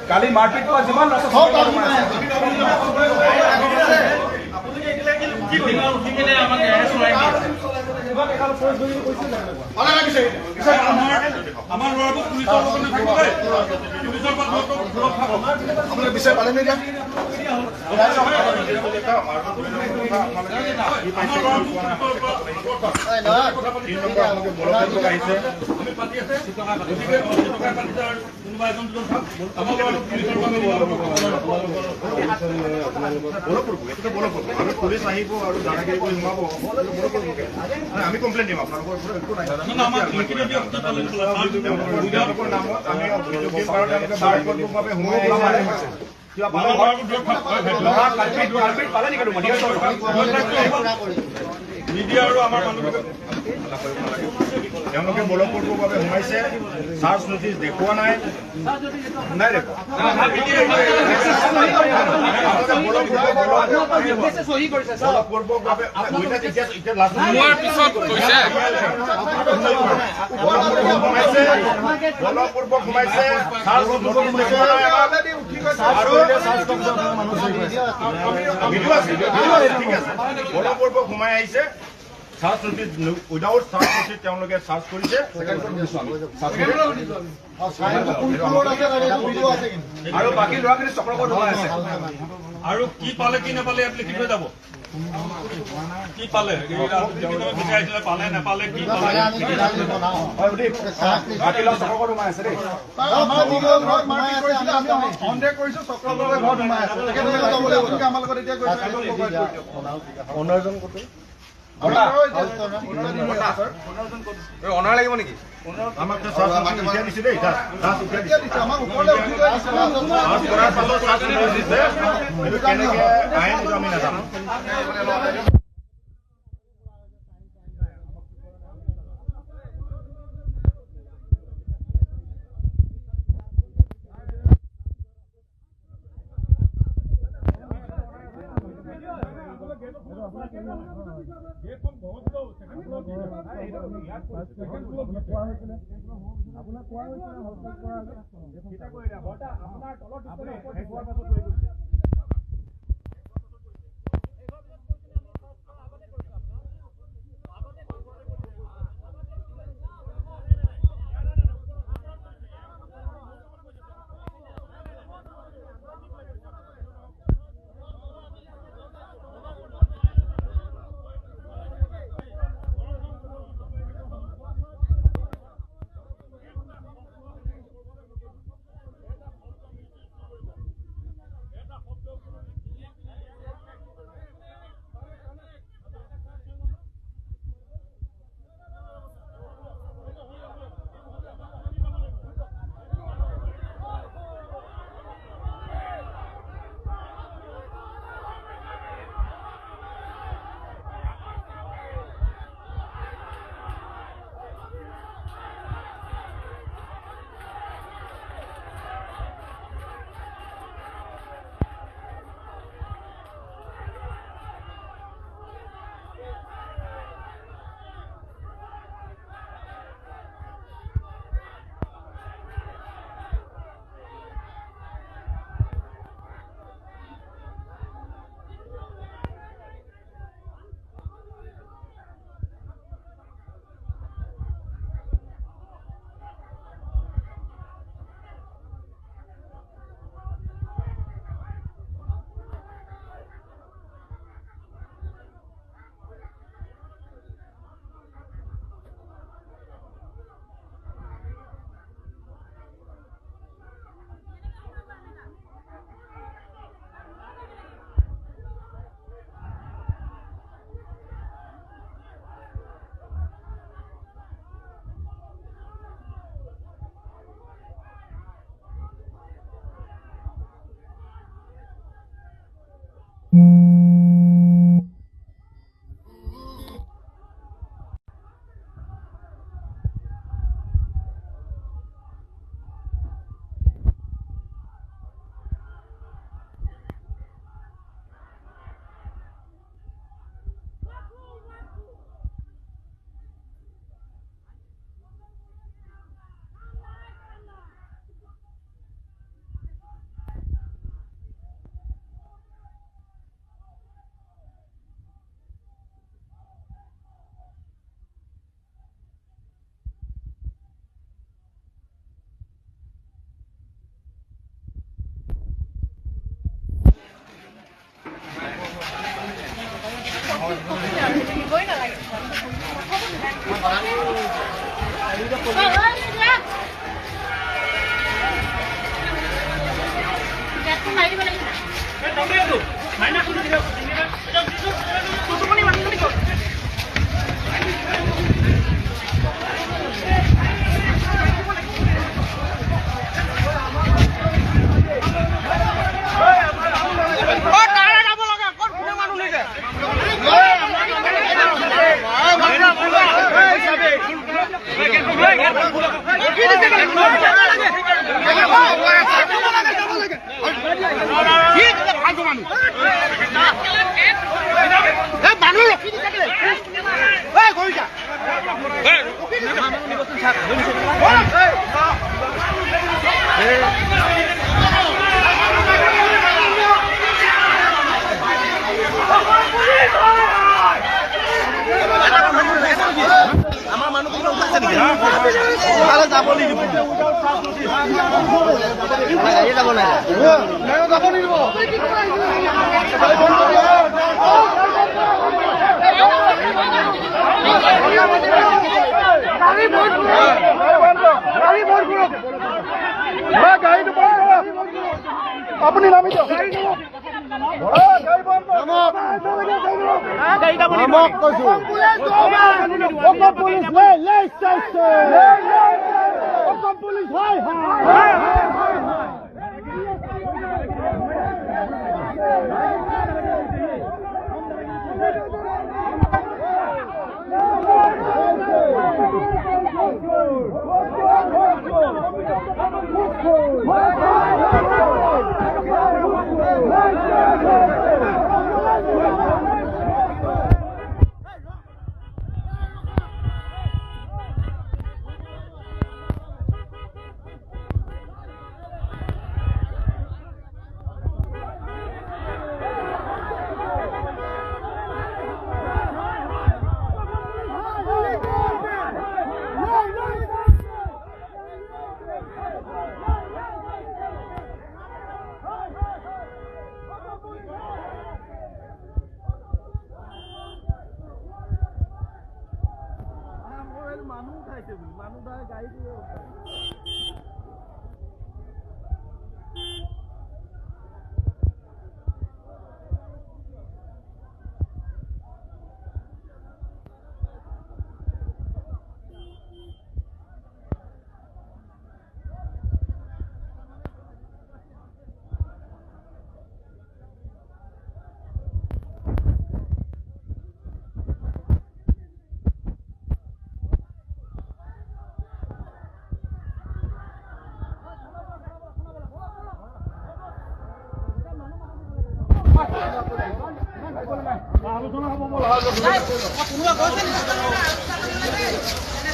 কালি মাৰপিট কৰা যিমান আমাৰ ল'ৰাবোৰ পুলিচৰ বিচাৰ পালে নে পুলিচ আহিব আৰু দাদাগিৰি কৰি সোমাব আমি কমপ্লেইন দিম আপোনালোকৰ নামত আমি মিডিয়া আৰু আমাৰ তেওঁলোকে বলপূৰ্বকভাৱে সোমাইছে চাৰ্জ নটিচ দেখুওৱা নাই বলপূৰ্বক সোমাইছে বলপূৰ্বক সোমাই আহিছে charge notice without charge notice তেওঁলোকে চাৰ্জ কৰিছে আৰু বাকী ল'ৰাখিনি চক্ৰকত সোমাই আছে আৰু কি পালে কি নাপালে ইয়াত লিখি থৈ যাব কি পালে বিচাৰিছিলে পালে নাপালে কি পালে বাকী ল'ৰা চক্ৰকত সোমাই আছে দেই সন্দেহ কৰিছো চক্ৰকত ঘৰত সোমাই আছে আমাৰ লগত এতিয়া অনাৰজন ক'ত অনাৰ লাগিব নেকি আমাক উঠিয়াই দিছে দেই কেনেকে আইন আমি নাজানো আমাৰ মানুহখিনি উঠাইছে নেকি? যাব নিদিব যাব নাই যাব নিদিব আপুনি নামি দিয়ক আলোচনা হ'ব